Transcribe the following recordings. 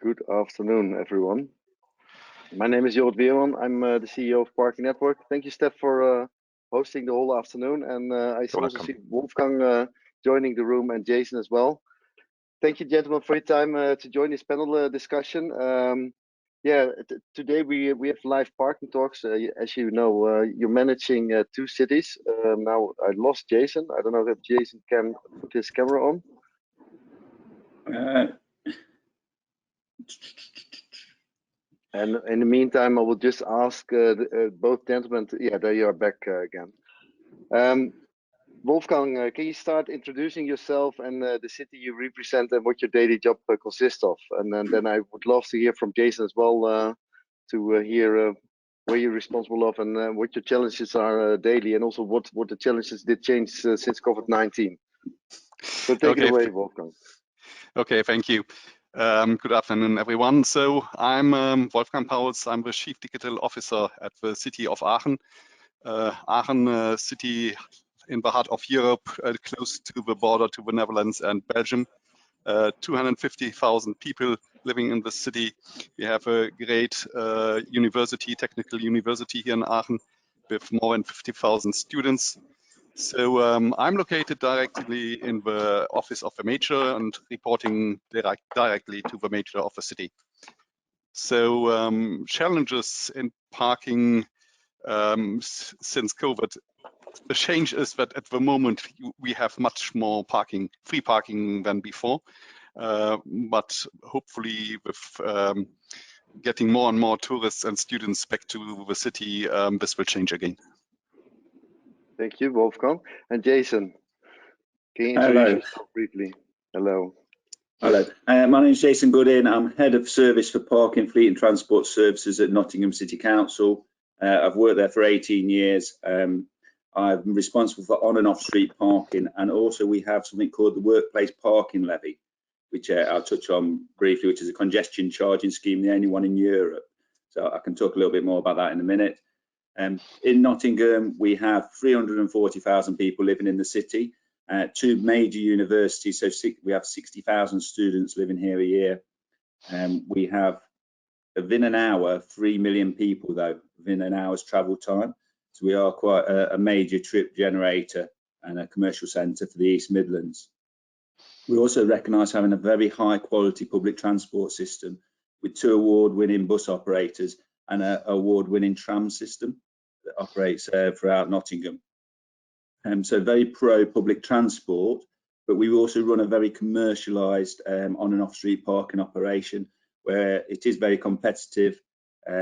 Good afternoon, everyone. My name is Jorrit Weerman. I'm the CEO of Parking Network. Thank you, Stadt, for hosting the whole afternoon. And I also see Wolfgang joining the room and Jason as well. Thank you, gentlemen, for your time to join this panel discussion. Today we have live parking talks. As you know, you're managing 2 cities. Now I lost Jason. I don't know if Jason can put his camera on. And in the meantime, I will just ask both gentlemen. There you are back again. Wolfgang, can you start introducing yourself and the city you represent and what your daily job consists of? And then I would love to hear from Jason as well to hear where you're responsible of and what your challenges are daily, and also what the challenges did change since COVID-19. So take it away, Wolfgang. Okay, thank you. Good afternoon, everyone. So I'm Wolfgang Pauels. I'm the Chief Digital Officer at the city of Aachen. Aachen, city in the heart of Europe, close to the border to the Netherlands and Belgium. 250,000 people living in the city. We have a great university, technical university here in Aachen with more than 50,000 students. So I'm located directly in the office of the mayor and reporting directly to the mayor of the city. So challenges in parking since COVID. The change is that at the moment we have much more free parking than before, but hopefully with getting more and more tourists and students back to the city, this will change again. Thank you, Wolfgang. And Jason, can you introduce yourself briefly? Hello. Hello. My name is Jason Goodin. I'm Head of Service for Parking, Fleet and Transport Services at Nottingham City Council. I've worked there for 18 years. I'm responsible for on and off street parking, and also we have something called the Workplace Parking Levy, which I'll touch on briefly, which is a congestion charging scheme, the only one in Europe. So I can talk a little bit more about that in a minute. In Nottingham, we have 340,000 people living in the city, 2 major universities, so we have 60,000 students living here a year. We have, within an hour, 3 million people, though, within an hour's travel time. So we are quite a major trip generator and a commercial centre for the East Midlands. We also recognise having a very high quality public transport system with 2 award-winning bus operators and an award-winning tram system that operates throughout Nottingham. So very pro public transport, but we also run a very commercialised on and off street parking operation where it is very competitive.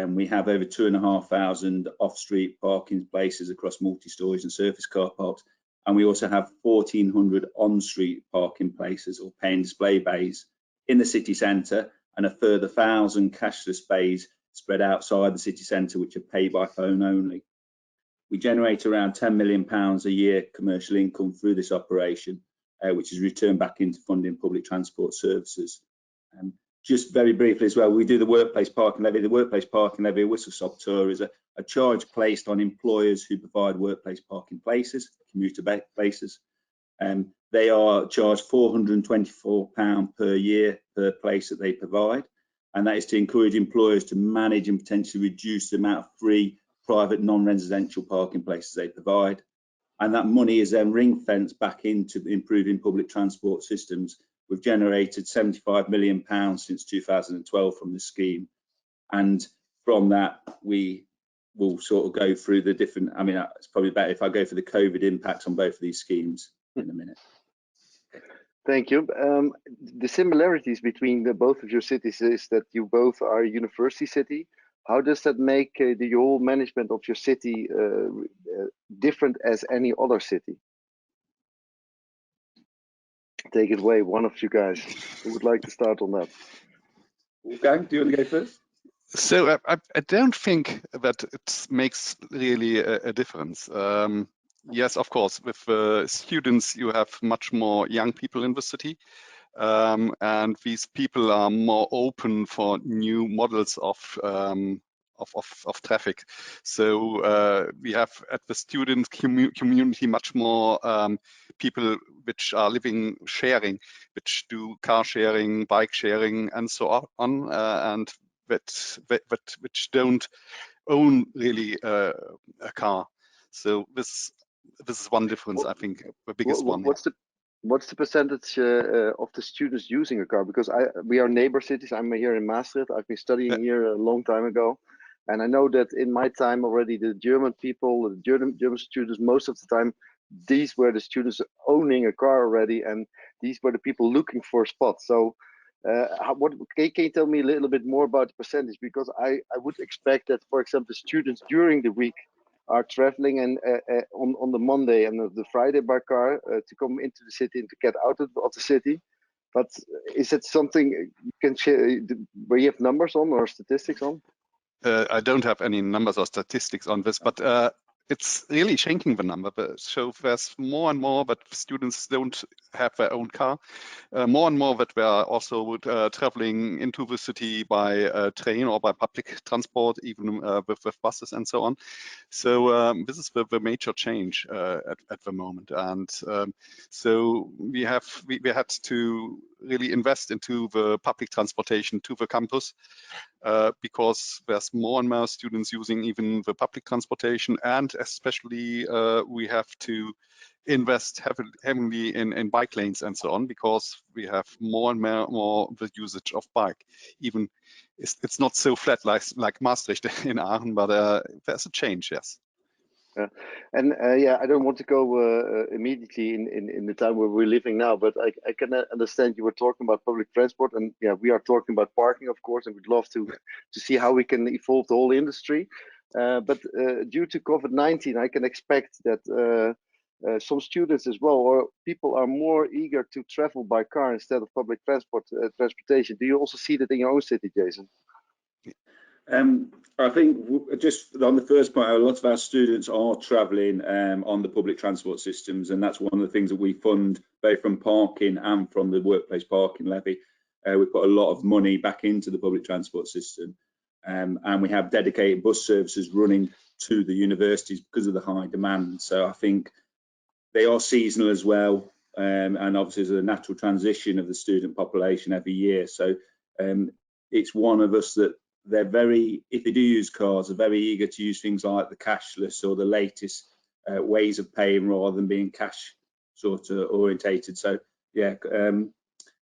We have over 2,500 off street parking places across multi-stories and surface car parks. And we also have 1,400 on street parking places or pay and display bays in the city centre, and a further 1,000 cashless bays spread outside the city centre, which are pay by phone only. We generate around £10 million a year commercial income through this operation, which is returned back into funding public transport services. Just very briefly as well, we do the Workplace Parking Levy. The Workplace Parking Levy, a whistle-stop tour, is a charge placed on employers who provide workplace parking places, commuter places. They are charged £424 per year per place that they provide, and that is to encourage employers to manage and potentially reduce the amount of free private non-residential parking places they provide. And that money is then ring-fenced back into improving public transport systems. We've generated £75 million since 2012 from the scheme, and from that we will sort of go through the different, I mean, it's probably better if I go for the COVID impacts on both of these schemes in a minute. Thank you. The similarities between both of your cities is that you both are a university city. How does that make the whole management of your city different as any other city? Take it away, one of you guys. Who would like to start on that? Wolfgang, do you want to go first? So I don't think that it makes really a difference. Yes, of course, with students, you have much more young people in the city. And these people are more open for new models of traffic. So we have at the student community much more people which are living sharing, which do car sharing, bike sharing, and so on, and which don't own really a car. So this is one difference, I think, the biggest one. What's the percentage of the students using a car? Because we are neighbor cities. I'm here in Maastricht. I've been studying here a long time ago, and I know that in my time already, the German people, the German students, most of the time, these were the students owning a car already, and these were the people looking for spots. So, can you tell me a little bit more about the percentage? Because I would expect that, for example, students during the week are traveling and on the Monday and the Friday by car to come into the city and to get out of the city. But is it something you can share where you have numbers on or statistics on? I don't have any numbers or statistics on this, but it's really changing the number. So there's more and more that students don't have their own car. More and more that they are also traveling into the city by train or by public transport, even with buses and so on. So this is the major change at the moment. And so we had to really invest into the public transportation to the campus because there's more and more students using even the public transportation, and especially we have to invest heavily in bike lanes and so on, because we have more and more the usage of bike. Even it's not so flat like Maastricht in Aachen, but there's a change, yes. And yeah, I don't want to go immediately in the time where we're living now, but I can understand you were talking about public transport, and yeah, we are talking about parking, of course, and we'd love to see how we can evolve the whole industry. But due to COVID-19, I can expect that some students as well, or people are more eager to travel by car instead of public transportation. Do you also see that in your own city, Jason? I think just on the first point, a lot of our students are travelling on the public transport systems, and that's one of the things that we fund both from parking and from the workplace parking levy. We put a lot of money back into the public transport system, and we have dedicated bus services running to the universities because of the high demand. So I think they are seasonal as well, and obviously there's a natural transition of the student population every year. So it's one of us that they're very, if they do use cars, they're very eager to use things like the cashless or the latest ways of paying rather than being cash sort of orientated. So yeah, can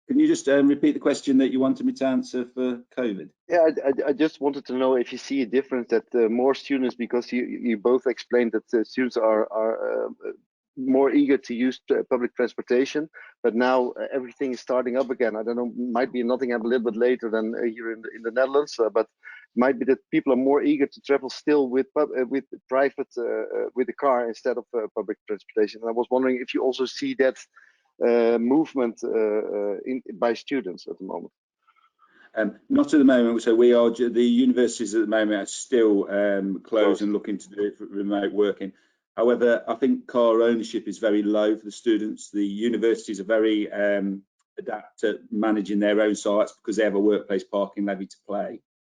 you just repeat the question that you wanted me to answer for COVID? Yeah, I just wanted to know if you see a difference that more students, because you both explained that students are more eager to use public transportation, but now everything is starting up again. I don't know, might be in Nottingham a little bit later than here in the Netherlands, but might be that people are more eager to travel still with private with the car instead of public transportation. And I was wondering if you also see that movement by students at the moment. Not at the moment. So we are, the universities at the moment are still closed and looking to do it for remote working. However, I think car ownership is very low for the students. The universities are very adept at managing their own sites because they have a workplace parking levy to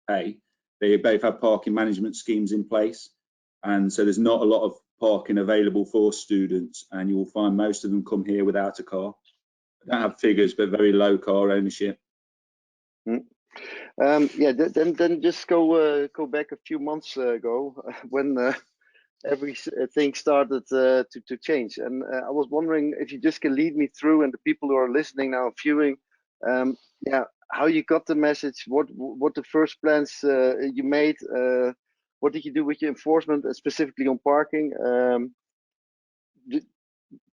pay. They both have parking management schemes in place, and so there's not a lot of parking available for students, and you will find most of them come here without a car. I don't have figures, but very low car ownership. Yeah, then just go back a few months ago when everything started to change, and I was wondering if you just can lead me through, and the people who are listening now, viewing, yeah, how you got the message, what the first plans you made, what did you do with your enforcement, specifically on parking.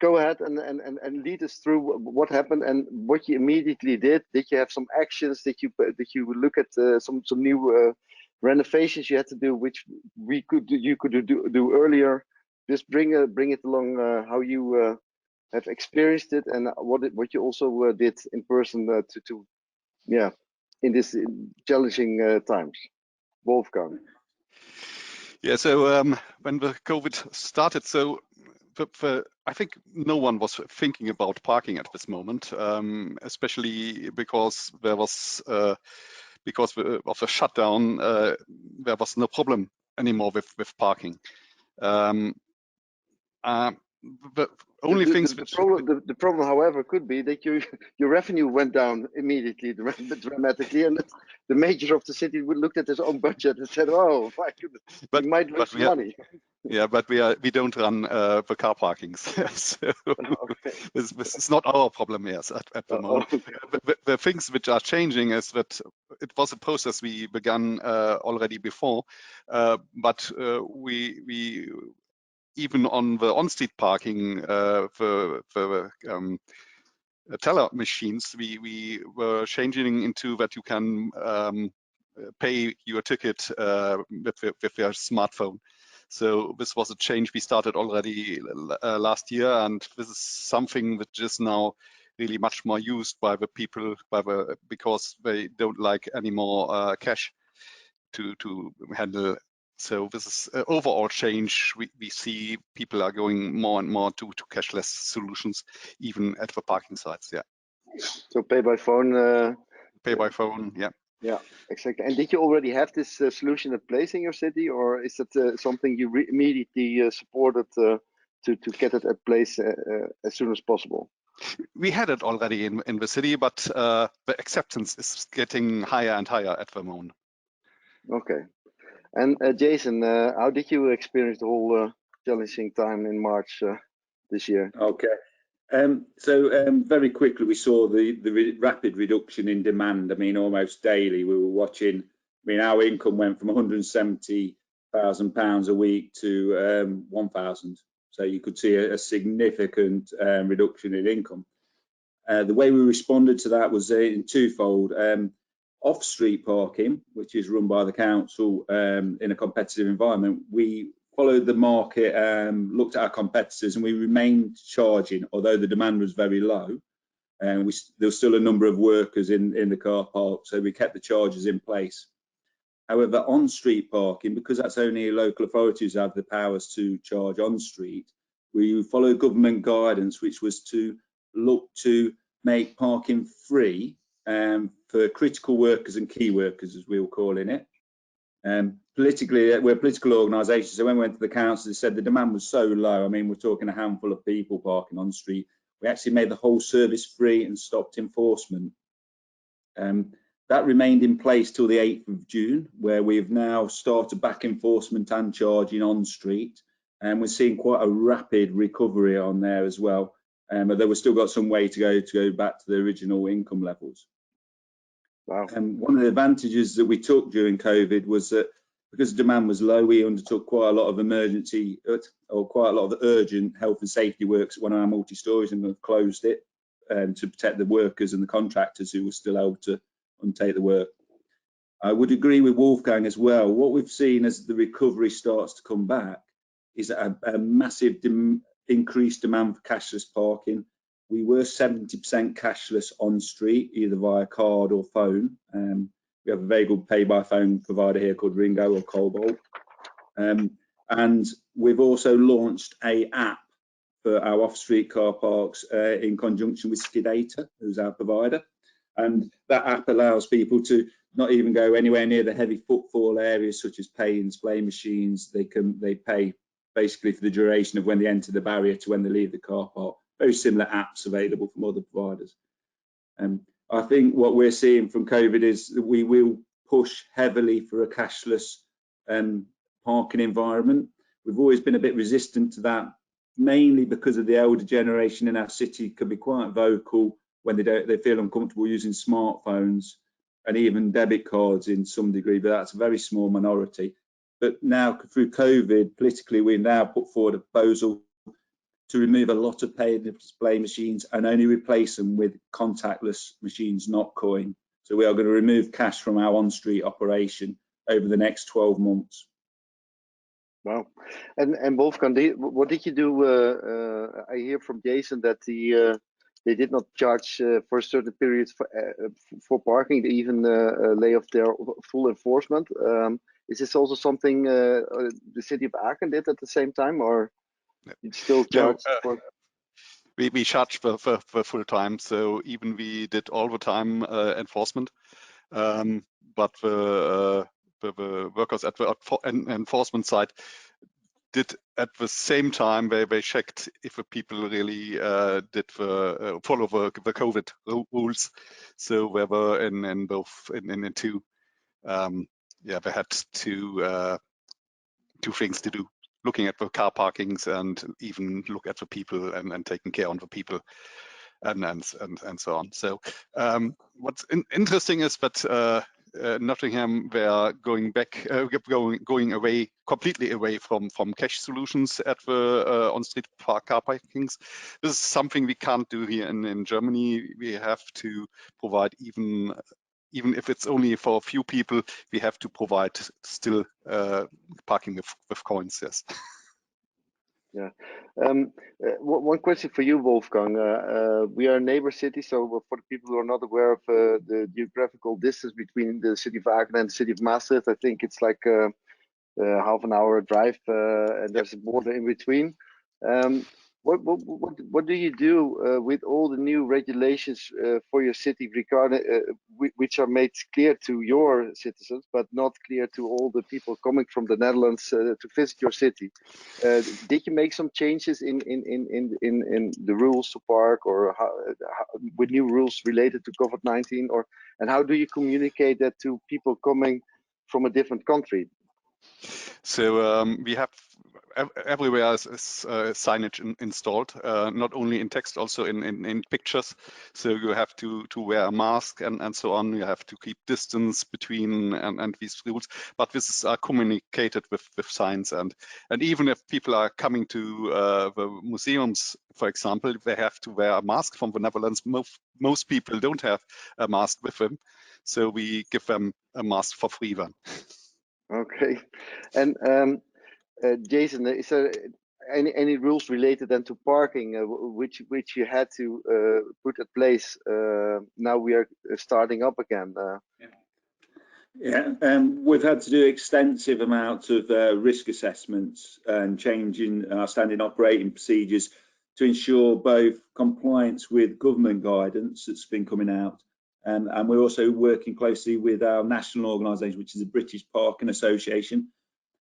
Go ahead and lead us through what happened and what you immediately did. Did you have some actions? Did you look at some new renovations you had to do, which you could do earlier? Just bring it along how you have experienced it, and what you also did in person to yeah, in this challenging times. Wolfgang. Yeah, so when the COVID started, so I think no one was thinking about parking at this moment, especially because there was because of the shutdown, there was no problem anymore with parking. the only things the which problem, however, could be that your revenue went down immediately, dramatically, and that the mayor of the city would looked at his own budget and said, "Oh my goodness, we might lose some money." Yeah, but we don't run the car parkings, so Okay. this is not our problem. Yes, at the moment. Okay. The things which are changing is that it was a process we began already before, but we even on the on-street parking, the teller machines, we were changing into that you can pay your ticket with your smartphone. So this was a change we started already last year, and this is something which is now really much more used by the people because they don't like any more cash to handle. So this is an overall change. We see people are going more and more to cashless solutions, even at the parking sites. Yeah. So pay by phone. Pay by phone. Yeah. Yeah, exactly. And did you already have this solution in place in your city, or is it something you immediately supported to get it at place as soon as possible? We had it already in the city, but the acceptance is getting higher and higher at the moment. Okay. And Jason, how did you experience the whole challenging time in March this year? Okay. So very quickly we saw the rapid reduction in demand. I mean, almost daily we were watching. I mean, our income went from £170,000 a week to 1,000. So you could see a significant reduction in income. The way we responded to that was in twofold. Off-street parking, which is run by the council in a competitive environment, we followed the market, looked at our competitors, and we remained charging, although the demand was very low. And there was still a number of workers in the car park, so we kept the charges in place. However, on-street parking, because that's only local authorities have the powers to charge on-street, we followed government guidance, which was to look to make parking free for critical workers and key workers, as we were calling it. Politically, we're a political organisation, so when we went to the council, they said the demand was so low. I mean, we're talking a handful of people parking on the street. We actually made the whole service free and stopped enforcement. That remained in place till the 8th of June, where we've now started back enforcement and charging on street, and we're seeing quite a rapid recovery on there as well. But we've still got some way to go back to the original income levels. Wow. One of the advantages that we took during COVID was that because demand was low, we undertook quite a lot of emergency or quite a lot of urgent health and safety works at one of our multi-stories, and we've closed it to protect the workers and the contractors who were still able to undertake the work. I would agree with Wolfgang as well. What we've seen as the recovery starts to come back is a massive increased demand for cashless parking. We were 70% cashless on street, either via card or phone. We have a very good pay by phone provider here called Ringo or Cobalt. And we've also launched an app for our off-street car parks in conjunction with City Data, who's our provider. And that app allows people to not even go anywhere near the heavy footfall areas such as pay and display machines. They pay basically for the duration of when they enter the barrier to when they leave the car park. Very similar apps available from other providers. I think what we're seeing from COVID is that we will push heavily for a cashless parking environment. We've always been a bit resistant to that, mainly because of the elder generation in our city can be quite vocal when they feel uncomfortable using smartphones and even debit cards in some degree, but that's a very small minority. But now through COVID, politically, we now put forward a proposal to remove a lot of pay and display machines and only replace them with contactless machines, not coin. So we are going to remove cash from our on-street operation over the next 12 months. Wow. And Wolfgang, what did you do? I hear from Jason that they did not charge for a certain period for parking. They even lay off their full enforcement. Is this also something the city of Aachen did at the same time, or you still charge? We charge for full time, so even we did all the time enforcement, but the workers at the enforcement side did at the same time, they checked if the people really did follow the COVID rules. So they were in both in two. Yeah, they had two things to do: looking at the car parkings and even look at the people and taking care of the people. And so on. So what's interesting is that Nottingham, they are going back, going away, completely away from cash solutions at the on-street car parkings. This is something we can't do here in Germany. We have to provide even if it's only for a few people, we have to provide still parking with coins. Yes. Yeah. One question for you, Wolfgang. We are a neighbor city, so for the people who are not aware of the geographical distance between the city of Aachen and the city of Maastricht, I think it's like half an hour drive, and there's a border in between. What do you do with all the new regulations for your city regarding which are made clear to your citizens, but not clear to all the people coming from the Netherlands to visit your city? Did you make some changes in the rules to park, or with new rules related to COVID-19, and how do you communicate that to people coming from a different country? So we have everywhere is signage installed, not only in text, also in pictures. So you have to wear a mask and so on. You have to keep distance between and these rules. But this is communicated with signs, and even if people are coming to the museums, for example, they have to wear a mask from the Netherlands. Most people don't have a mask with them, so we give them a mask for free then. Okay, and Jason, is there any rules related then to parking, which you had to put in place? Now we are starting up again. We've had to do extensive amounts of risk assessments and changing our standing operating procedures to ensure both compliance with government guidance that's been coming out, and we're also working closely with our national organisation, which is the British Parking Association.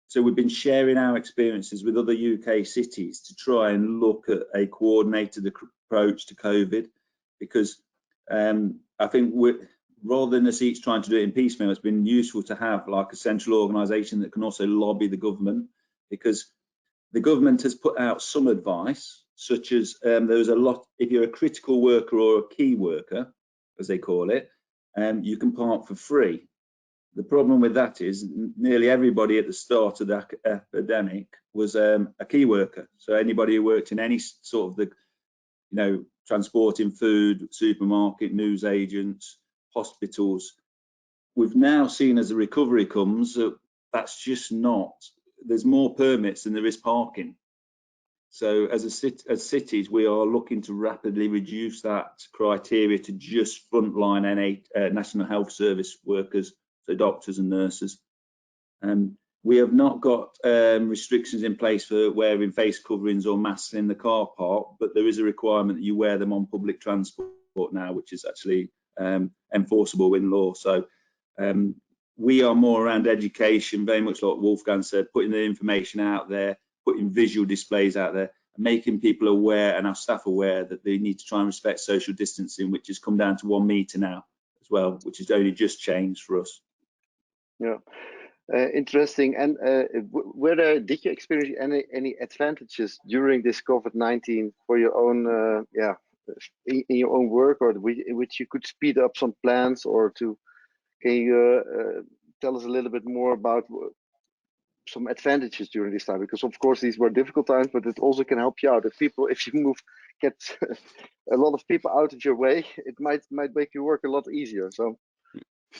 So we've been sharing our experiences with other UK cities to try and look at a coordinated approach to COVID, because I think rather than us each trying to do it in piecemeal, it's been useful to have like a central organisation that can also lobby the government, because the government has put out some advice, such as there's a lot, if you're a critical worker or a key worker, as they call it, you can park for free. The problem with that is nearly everybody at the start of the epidemic was a key worker. So anybody who worked in any sort of transporting food, supermarket, news agents, hospitals. We've now seen as the recovery comes, that's just not, there's more permits than there is parking. So as cities, we are looking to rapidly reduce that criteria to just frontline National Health Service workers, so doctors and nurses. We have not got restrictions in place for wearing face coverings or masks in the car park, but there is a requirement that you wear them on public transport now, which is actually enforceable in law. So we are more around education, very much like Wolfgang said, putting the information out there, putting visual displays out there, and making people aware and our staff aware that they need to try and respect social distancing, which has come down to 1 metre now as well, which has only just changed for us. Yeah, interesting. And did you experience any advantages during this COVID-19 for your own, in your own work, or which you could speed up some plans, or can you tell us a little bit more about some advantages during this time? Because of course these were difficult times, but it also can help you out. If you get a lot of people out of your way, it might make your work a lot easier. So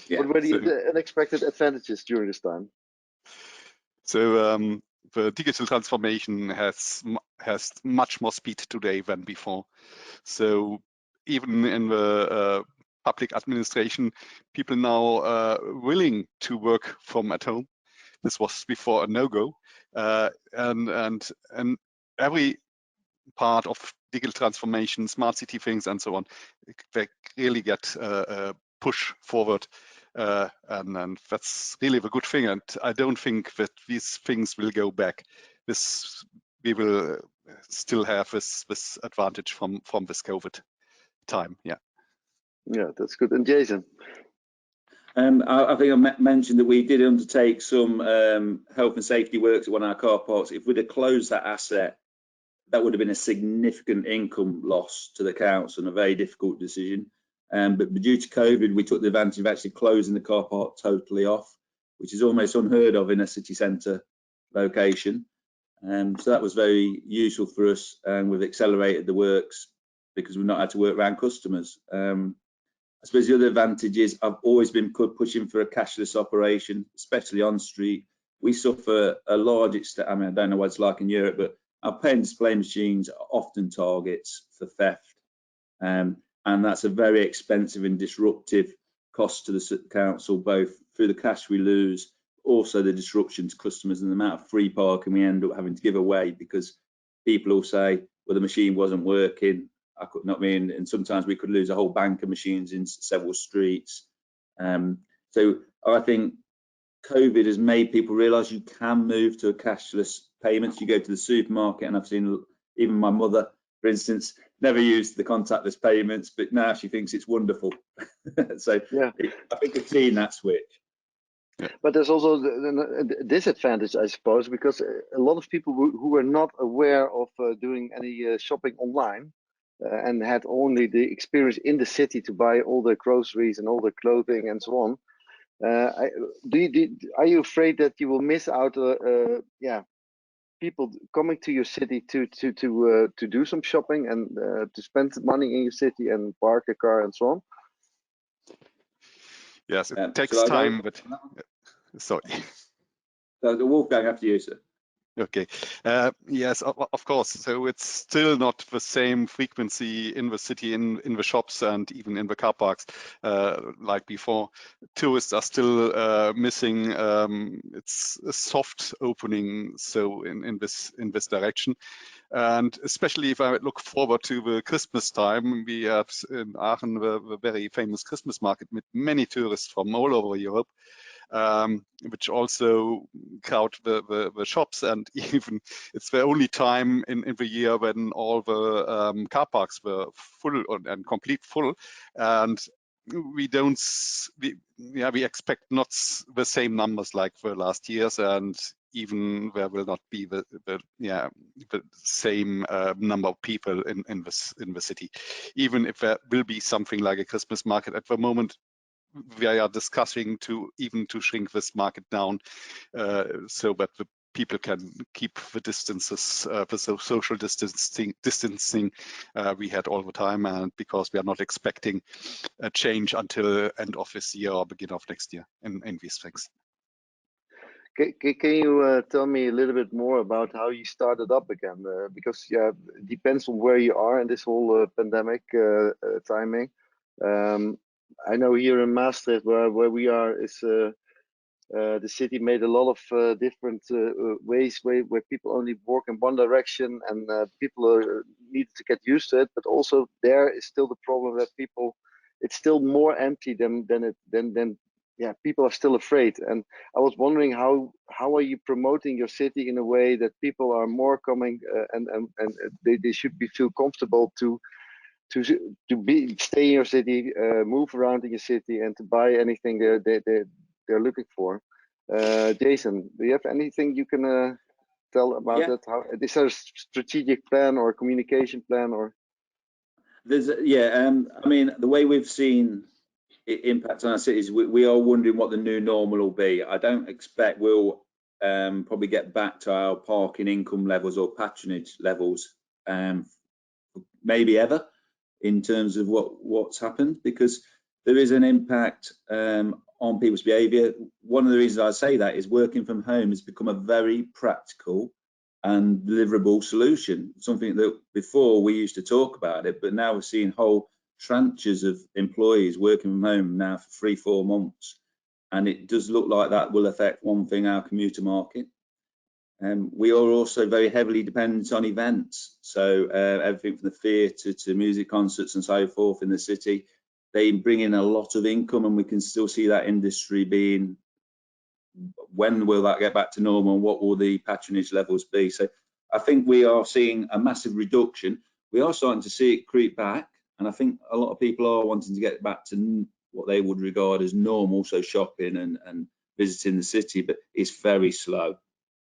yeah, what were the unexpected advantages during this time? So the digital transformation has much more speed today than before. So even in the public administration, people now willing to work from at home. This was before a no-go, and every part of digital transformation, smart city things, and so on, they really get push forward, and that's really the good thing. And I don't think that these things will go back. this we will still have this advantage from this COVID time. Yeah. Yeah, that's good. And Jason? I think I mentioned that we did undertake some health and safety works at one of our car parks. If we'd have closed that asset, that would have been a significant income loss to the council and a very difficult decision. But due to COVID, we took the advantage of actually closing the car park totally off, which is almost unheard of in a city centre location. So that was very useful for us, and we've accelerated the works because we've not had to work around customers. I suppose the other advantage is I've always been pushing for a cashless operation, especially on street. We suffer a large extent, I mean, I don't know what it's like in Europe, but our pay and display machines are often targets for theft. And that's a very expensive and disruptive cost to the council, both through the cash we lose, also the disruption to customers and the amount of free parking we end up having to give away because people will say, well, the machine wasn't working. I could not mean, and sometimes we could lose a whole bank of machines in several streets. So I think COVID has made people realise you can move to a cashless payments. You go to the supermarket, and I've seen even my mother, for instance, never used the contactless payments, but now she thinks it's wonderful. So yeah, I think we've seen that switch. But there's also a disadvantage, I suppose, because a lot of people who are not aware of doing any shopping online and had only the experience in the city to buy all the groceries and all the clothing and so on. Are you afraid that you will miss out? People coming to your city to do some shopping and to spend money in your city and park a car and so on? Yes, it takes time, but sorry. So the Wolfgang, after you, sir. Okay. Yes, of course. So it's still not the same frequency in the city, in the shops, and even in the car parks like before. Tourists are still missing. It's a soft opening, so in this direction. And especially if I look forward to the Christmas time, we have in Aachen the very famous Christmas market with many tourists from all over Europe. Which also crowd the shops, and even it's the only time in the year when all the car parks were full and complete full, and we expect not the same numbers like the last years, and even there will not be the same number of people in the city, even if there will be something like a Christmas market. At the moment we are discussing to shrink this market down so that the people can keep the distances, the social distancing we had all the time, and because we are not expecting a change until end of this year or beginning of next year in these things. Can you tell me a little bit more about how you started up again? Because it depends on where you are in this whole pandemic timing. I know here in Maastricht, where we are, is the city made a lot of different ways where people only walk in one direction, and people need to get used to it. But also there is still the problem that it's still more empty than people are still afraid. And I was wondering how are you promoting your city in a way that people are more coming and they should feel comfortable to stay in your city, move around in your city, and to buy anything they're looking for. Jason, do you have anything you can tell about that? How is there a strategic plan or a communication plan, or? There's I mean, the way we've seen it impact on our cities, we are wondering what the new normal will be. I don't expect we'll probably get back to our parking income levels or patronage levels, maybe ever, in terms of what's happened, because there is an impact on people's behaviour. One of the reasons I say that is working from home has become a very practical and deliverable solution, something that before we used to talk about it, but now we're seeing whole tranches of employees working from home now for 3-4 months, and it does look like that will affect one thing, our commuter market. We are also very heavily dependent on events, so everything from the theatre to music concerts and so forth in the city, they bring in a lot of income, and we can still see that industry being when will that get back to normal, and what will the patronage levels be? So I think we are seeing a massive reduction. We are starting to see it creep back, and I think a lot of people are wanting to get back to what they would regard as normal, so shopping and visiting the city, but it's very slow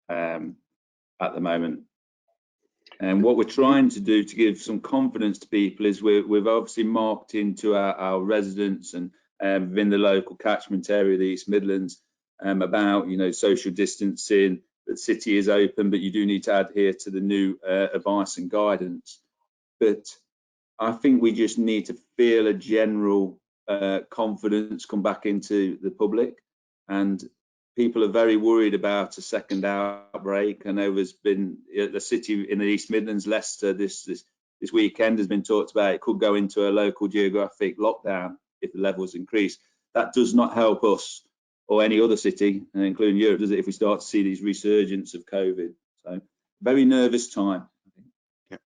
at the moment. And what we're trying to do to give some confidence to people is we've obviously marketing to our residents and within the local catchment area, the East Midlands, about, you know, social distancing, that the city is open, but you do need to adhere to the new advice and guidance. But I think we just need to feel a general confidence come back into the public, and people are very worried about a second outbreak. I know there's been the city in the East Midlands, Leicester, this weekend has been talked about. It could go into a local geographic lockdown if the levels increase. That does not help us or any other city, including Europe, does it, if we start to see these resurgence of COVID? So very nervous time. Yeah.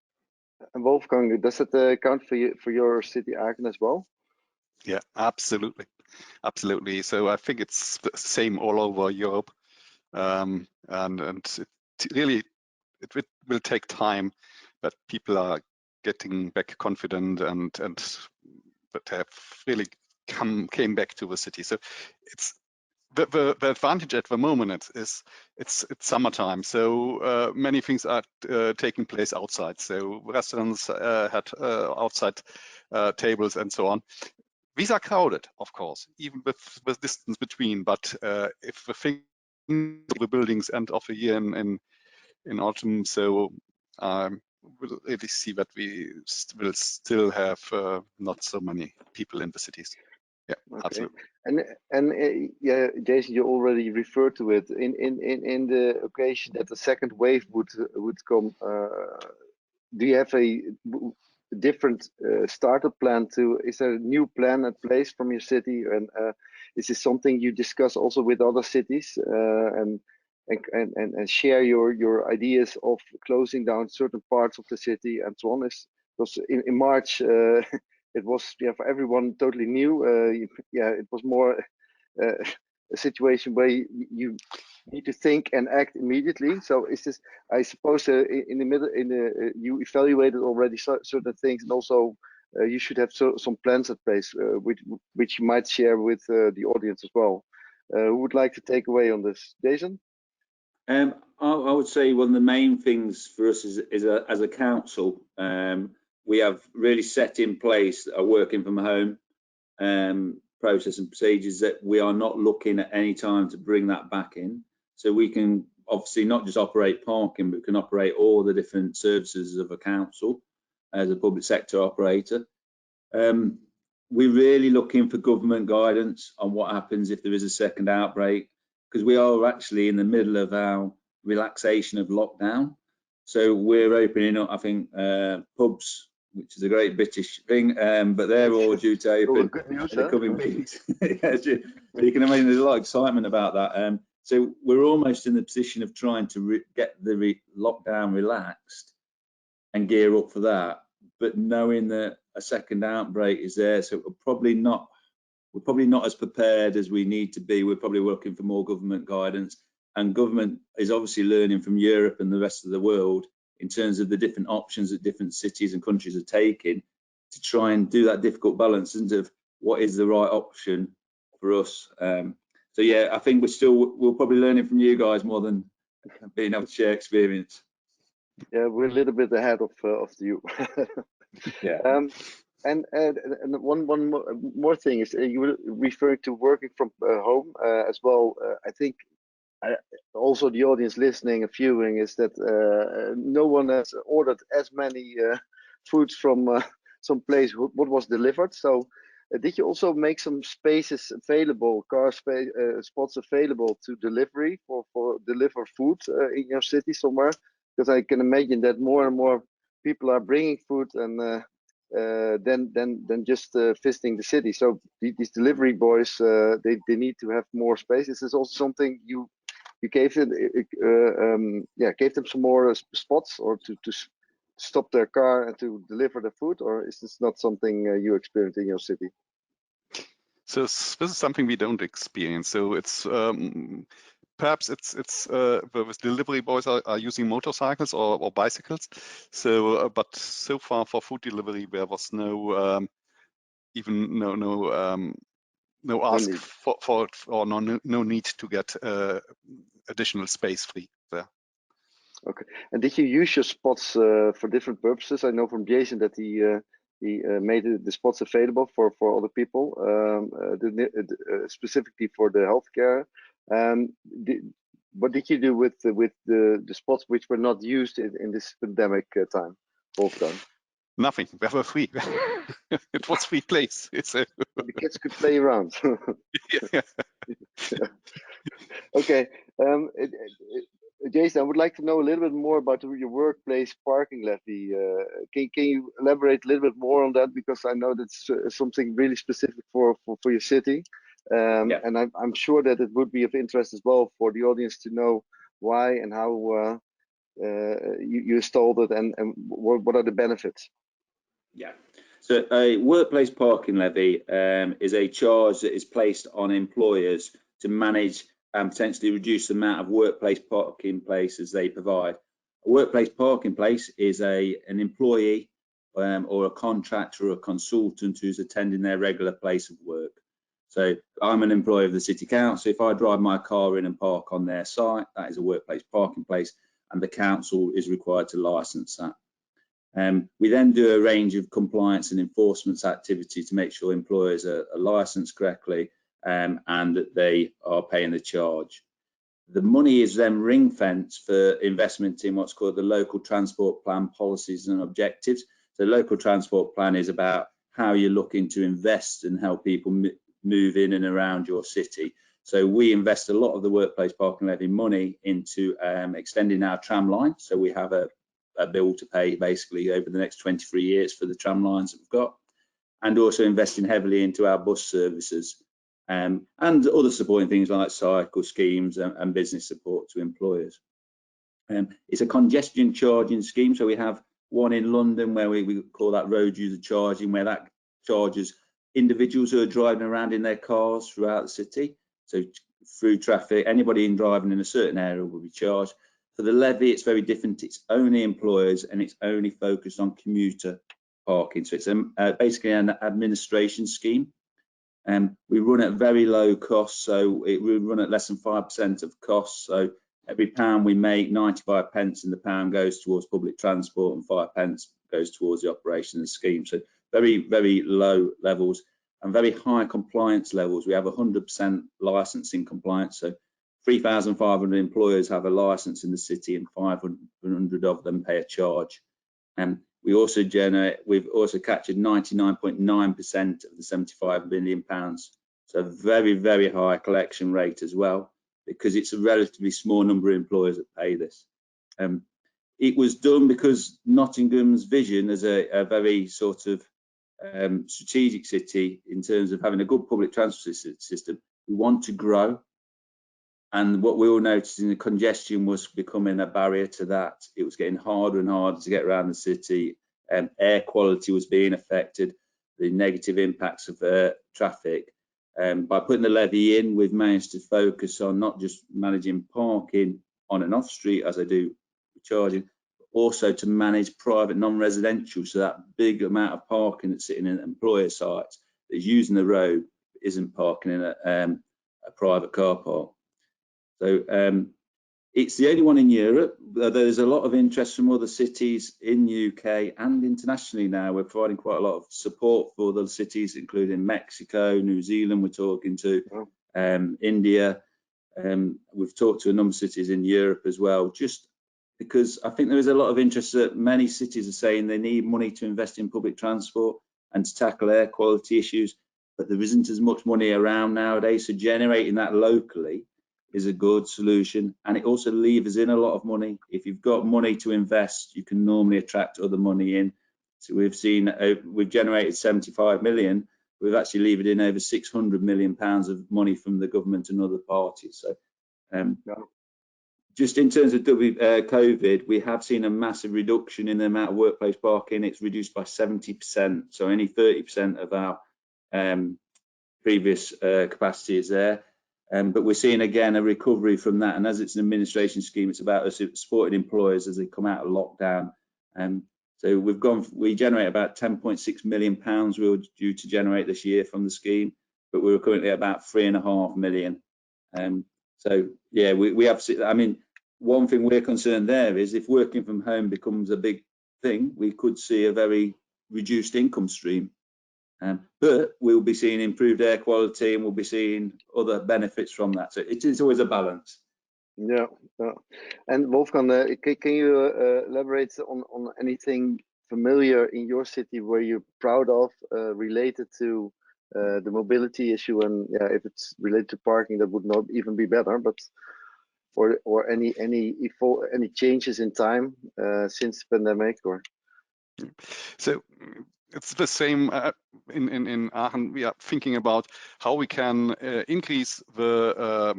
And Wolfgang, does it count for your city, Aachen, as well? Yeah, absolutely. Absolutely. So I think it's the same all over Europe. And it will take time, but people are getting back confident and but have really came back to the city. So it's the advantage at the moment is it's summertime, so many things are taking place outside. So restaurants had outside tables and so on. These are crowded, of course, even with distance between. But if the thing the buildings end of the year in autumn, so we'll really see that we will still have not so many people in the cities. Yeah, okay. Absolutely. And yeah, Jason, you already referred to it in the occasion that the second wave would come. Do you have a different startup plan to? Is there a new plan in place from your city, and is this something you discuss also with other cities and share your ideas of closing down certain parts of the city and so on? Because in March it was, yeah, for everyone totally new. Yeah, it was more a situation where you need to think and act immediately. So is this, I suppose, in the middle, you evaluated already certain things, and also you should have some plans in place, which you might share with the audience as well. Who would like to take away on this, Jason? I would say one of the main things for us is as a council, we have really set in place a working from home process and procedures that we are not looking at any time to bring that back in. So we can obviously not just operate parking, but we can operate all the different services of a council as a public sector operator. We're really looking for government guidance on what happens if there is a second outbreak, because we are actually in the middle of our relaxation of lockdown. So we're opening up, I think, pubs, which is a great British thing, but they're all due to open in the coming weeks. You can imagine there's a lot of excitement about that. So we're almost in the position of trying to get the lockdown relaxed and gear up for that, but knowing that a second outbreak is there, so we're probably not as prepared as we need to be. We're probably looking for more government guidance, and government is obviously learning from Europe and the rest of the world in terms of the different options that different cities and countries are taking to try and do that difficult balance of what is the right option for us. So yeah, I think we're probably learning from you guys more than being able to share experience. Yeah, we're a little bit ahead of you. Yeah. And one more thing is you referred to working from home as well. I think also the audience listening and viewing is that no one has ordered as many foods from some place what was delivered. So did you also make some spaces available, car space spots available to delivery for deliver food in your city somewhere? Because I can imagine that more and more people are bringing food and than just visiting the city. So these delivery boys, they need to have more space. Is this also something you gave them? Gave them some more spots, or to stop their car and to deliver the food, or is this not something you experience in your city? So this is something we don't experience. So it's perhaps it's with delivery boys are using motorcycles or bicycles. So, but so far for food delivery there was no no ask need. for or no need to get additional space free there. Okay. And did you use your spots for different purposes? I know from Jason that he made the spots available for other people, specifically for the healthcare. What did you do with the spots which were not used in this pandemic time, Wolfgang? Nothing. They were free. It was free place. The kids could play around. Yeah. Okay. Jason, I would like to know a little bit more about your workplace parking levy. Can you elaborate a little bit more on that? Because I know that's something really specific for your city. Yeah. And I'm sure that it would be of interest as well for the audience to know why and how you installed it and what are the benefits. Yeah. So a workplace parking levy is a charge that is placed on employers to manage and potentially reduce the amount of workplace parking places they provide. A workplace parking place is an employee or a contractor or a consultant who's attending their regular place of work. So I'm an employee of the City Council. If I drive my car in and park on their site, that is a workplace parking place, and the council is required to license that. We then do a range of compliance and enforcement activities to make sure employers are licensed correctly and that they are paying the charge. The money is then ring fenced for investment in what's called the local transport plan policies and objectives. The local transport plan is about how you're looking to invest and help people move in and around your city. So we invest a lot of the workplace parking levy money into extending our tram line. So we have a bill to pay basically over the next 23 years for the tram lines that we've got, and also investing heavily into our bus services and other supporting things like cycle schemes and business support to employers. It's a congestion charging scheme, so we have one in London where we call that road user charging, where that charges individuals who are driving around in their cars throughout the city. So through traffic, anybody driving in a certain area will be charged. For the levy, it's very different. It's only employers and it's only focused on commuter parking. So it's basically an administration scheme. We run at very low cost, so we run at less than 5% of costs. So every pound we make, 95 pence in the pound goes towards public transport and 5 pence goes towards the operation of the scheme. So very, very low levels and very high compliance levels. We have 100% licensing compliance. So 3,500 employers have a license in the city and 500 of them pay a charge. We've also captured 99.9% of the £75 million. So very, very high collection rate as well, because it's a relatively small number of employers that pay this. It was done because Nottingham's vision as a very sort of strategic city in terms of having a good public transport system. We want to grow. And what we all noticed in the congestion was becoming a barrier to that. It was getting harder and harder to get around the city. Air quality was being affected, the negative impacts of traffic. By putting the levy in, we've managed to focus on not just managing parking on and off street as I do charging, but also to manage private non-residential. So that big amount of parking that's sitting in employer sites that's using the road isn't parking in a private car park. So it's the only one in Europe. There's a lot of interest from other cities in the UK and internationally now. We're providing quite a lot of support for other cities, including Mexico, New Zealand we're talking to, India. We've talked to a number of cities in Europe as well, just because I think there is a lot of interest that many cities are saying they need money to invest in public transport and to tackle air quality issues, but there isn't as much money around nowadays. So generating that locally is a good solution, and it also levers in a lot of money. If you've got money to invest, you can normally attract other money in. So we've seen we've generated 75 million. We've actually levered in over 600 million pounds of money from the government and other parties. So just in terms of COVID, we have seen a massive reduction in the amount of workplace parking. It's reduced by 70%. So only 30% of our previous capacity is there. But we're seeing again a recovery from that, and as it's an administration scheme, it's about us supporting employers as they come out of lockdown. So we generate about £10.6 million we were due to generate this year from the scheme, but we were currently at about 3.5 million. So yeah, we have, I mean, one thing we're concerned there is if working from home becomes a big thing, we could see a very reduced income stream. But we'll be seeing improved air quality and we'll be seeing other benefits from that. So it is always a balance. Yeah. And Wolfgang, can you elaborate on anything familiar in your city where you're proud of related to the mobility issue? And yeah, if it's related to parking, that would not even be better. But or any changes in time since the pandemic, or? So it's the same in Aachen. We are thinking about how we can increase the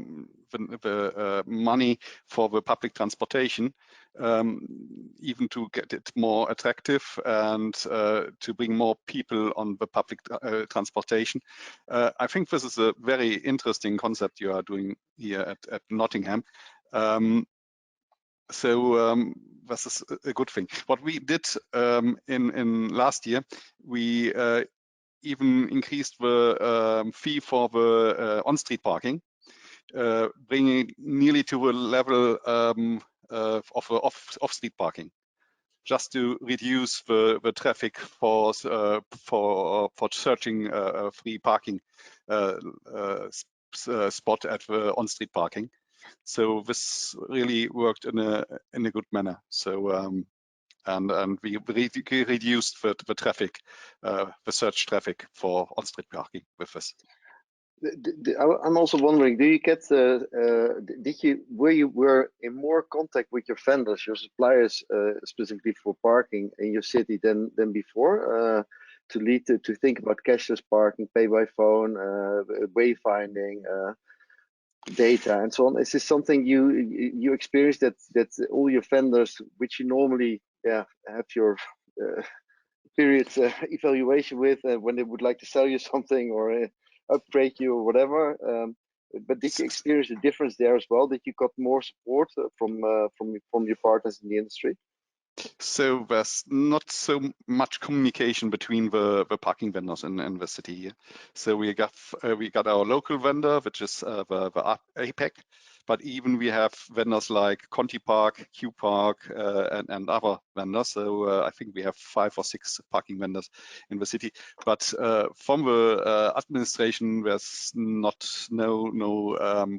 money for the public transportation, even to get it more attractive and to bring more people on the public transportation. I think this is a very interesting concept you are doing here at Nottingham. So this is a good thing. What we did in last year, we even increased the fee for the on-street parking, bringing nearly to a level of off-street parking, just to reduce the traffic for searching a free parking spot at the on-street parking. So this really worked in a good manner. So and we reduced the traffic, the search traffic for on-street parking with this. I'm also wondering, do you get were you in more contact with your vendors, your suppliers, specifically for parking in your city than before, to lead to think about cashless parking, pay by phone, wayfinding, data and so on? Is this something you experience that all your vendors, which you normally have your period evaluation with when they would like to sell you something or upgrade you or whatever, but did you experience a difference there as well, that you got more support from your partners in the industry? So there's not so much communication between the parking vendors in the city here. So we got our local vendor, which is the APEC, but even we have vendors like Conti Park, Q Park, and other vendors. So I think we have 5 or 6 parking vendors in the city. But from the administration, there's no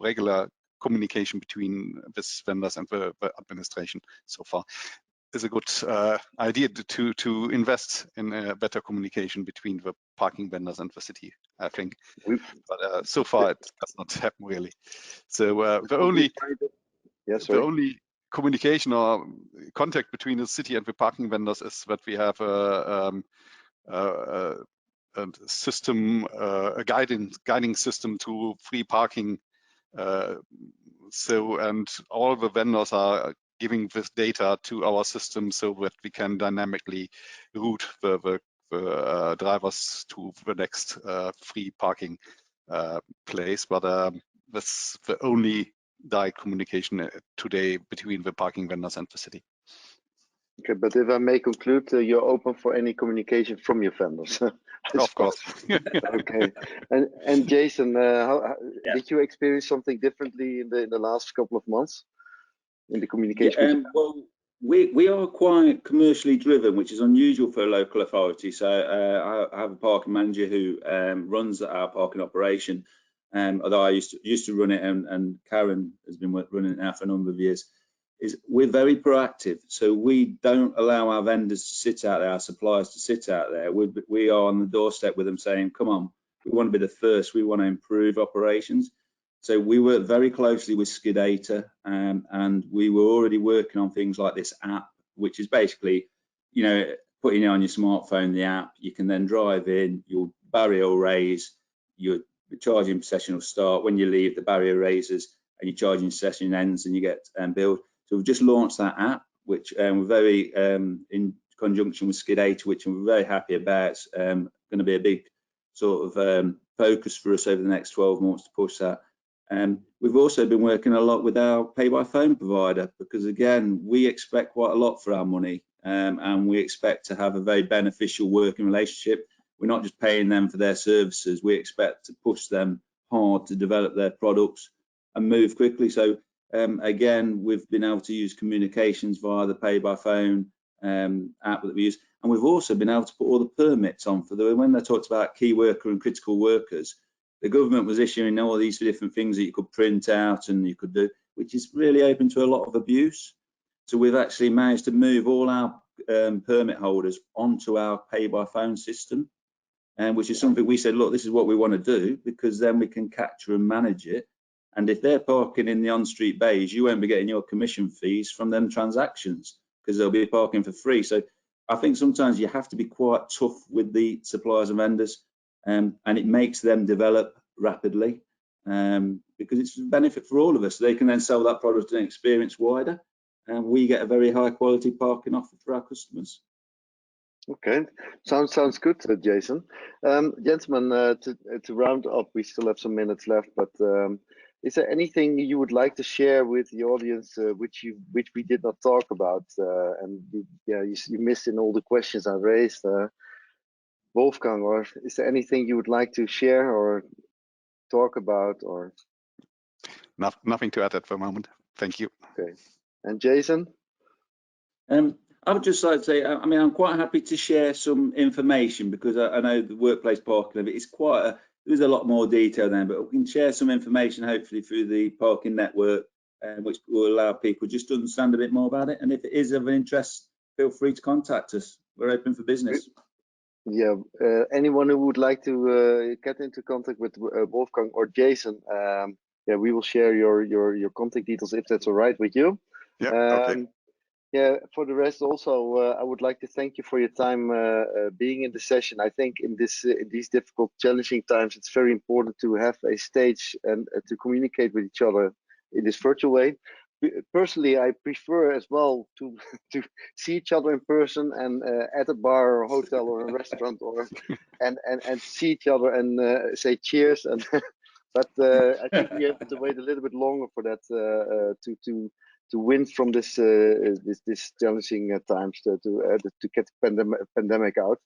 regular communication between these vendors and the administration so far. Is a good idea to invest in better communication between the parking vendors and the city, I think. But so far it does not happen really. So the only communication or contact between the city and the parking vendors is that we have a system, a guiding system to free parking. And all the vendors are giving this data to our system so that we can dynamically route the drivers to the next free parking place. But that's the only direct communication today between the parking vendors and the city. Okay, but if I may conclude, you're open for any communication from your vendors. Of course. Okay. And Jason, did you experience something differently in the last couple of months in the communication? Well, we are quite commercially driven, which is unusual for a local authority. So I have a parking manager who runs our parking operation, although I used to run it, and Karen has been running it now for a number of years. We're very proactive, so we don't allow our vendors to sit out there, our suppliers to sit out there. We are on the doorstep with them saying, come on, we want to be the first, we want to improve operations. So we work very closely with Skidata, and we were already working on things like this app, which is basically, putting it on your smartphone, the app, you can then drive in, your barrier will raise, your charging session will start. When you leave, the barrier raises and your charging session ends and you get billed. So we've just launched that app, which we're very in conjunction with Skidata, which we're very happy about. It's going to be a big sort of focus for us over the next 12 months to push that. We've also been working a lot with our pay-by-phone provider, because again, we expect quite a lot for our money, and we expect to have a very beneficial working relationship. We're not just paying them for their services, we expect to push them hard to develop their products and move quickly. So again, we've been able to use communications via the pay-by-phone app that we use, and we've also been able to put all the permits on for when they talked about key worker and critical workers. The government was issuing all these different things that you could print out and you could do, which is really open to a lot of abuse. So we've actually managed to move all our permit holders onto our pay-by-phone system, which is something we said, look, this is what we want to do, because then we can capture and manage it. And if they're parking in the on-street bays, you won't be getting your commission fees from them transactions, because they'll be parking for free. So I think sometimes you have to be quite tough with the suppliers and vendors, and it makes them develop rapidly, because it's a benefit for all of us. They can then sell that product and experience wider, and we get a very high quality parking offer for our customers. Okay, sounds good, Jason. Gentlemen, to round up, we still have some minutes left, but is there anything you would like to share with the audience which we did not talk about, and you missed in all the questions I raised, Wolfgang? Or is there anything you would like to share or talk about? Or nothing to add at the moment. Thank you. Okay, and Jason? I would just like to say, I mean, I'm quite happy to share some information, because I know the workplace parking of it is there's a lot more detail there, but we can share some information hopefully through the parking network, which will allow people just to understand a bit more about it. And if it is of interest, feel free to contact us. We're open for business. Yeah, anyone who would like to get into contact with Wolfgang or Jason, yeah, we will share your contact details if that's all right with you. Yeah. Okay. Yeah, for the rest also, I would like to thank you for your time being in the session. I think in these difficult, challenging times, it's very important to have a stage and to communicate with each other in this virtual way. Personally, I prefer as well to see each other in person and at a bar or a hotel or a restaurant, or and see each other and say cheers. And but I think we have to wait a little bit longer for that to win from this challenging times to get the pandemic out.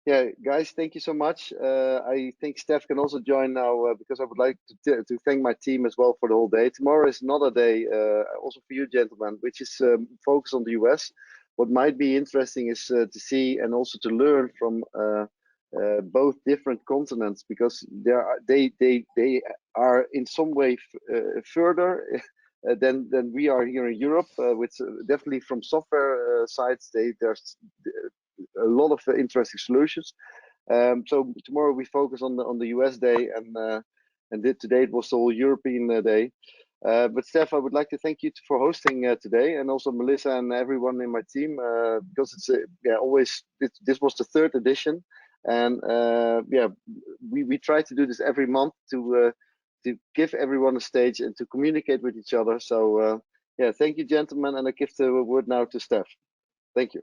Yeah, guys, thank you so much. I think Steph can also join now, because I would like to thank my team as well for the whole day. Tomorrow is another day, also for you gentlemen, which is focused on the US. What might be interesting is to see and also to learn from both different continents, because they are in some way further than we are here in Europe, with definitely from software sides. There's a lot of interesting solutions. So tomorrow we focus on the US day, and today it was the whole European day. But Steph, I would like to thank you for hosting today, and also Melissa and everyone in my team, because it's always this was the third edition, and yeah, we try to do this every month to give everyone a stage and to communicate with each other. So yeah, thank you, gentlemen, and I give the word now to Steph. Thank you.